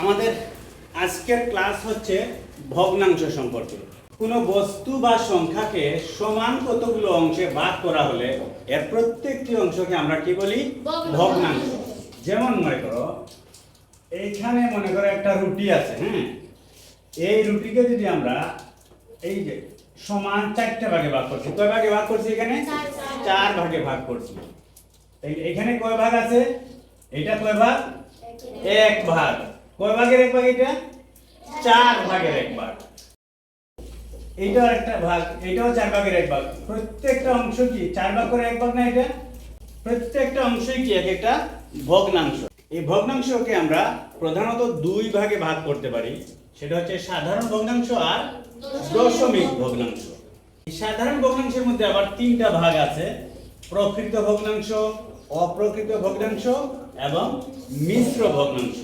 আমাদের আজকের ক্লাস হচ্ছে ভগ্নাংশ সম্পর্কে। কোনো বস্তু বা সংখ্যাকে সমান কতগুলো অংশে ভাগ করা হলে এর প্রত্যেকটি অংশকে আমরা কি বলি? ভগ্নাংশ। যেমন মনে করো এইখানে মনে করো একটা রুটি আছে, হ্যাঁ, এই রুটিকে যদি আমরা এই যে সমান 4টা ভাগে ভাগ করছি, কয় ভাগে ভাগ করছি? এখানে 4 ভাগে ভাগ করছি। এইখানে কয় ভাগ আছে? এটা কয় ভাগ? 1 ভাগ। কয় ভাগের 1 ভাগ? এটা 4 ভাগের 1 ভাগ। এইটাও একটা ভাগ, এটাও 4 ভাগের 1 ভাগ। প্রত্যেকটা অংশ কি 4 ভাগ করে 1 ভাগ না? এটা প্রত্যেকটা অংশই কি একটা ভগ্নাংশ। এই ভগ্নাংশকে আমরা প্রধানত 2 ভাগে ভাগ করতে পারি, সেটা হচ্ছে সাধারণ ভগ্নাংশ আর দশমিক ভগ্নাংশ। এই সাধারণ ভগ্নাংশের মধ্যে আবার 3টা ভাগ আছে: প্রকৃত ভগ্নাংশ, অপ্রকৃত ভগ্নাংশ এবং মিশ্র ভগ্নাংশ।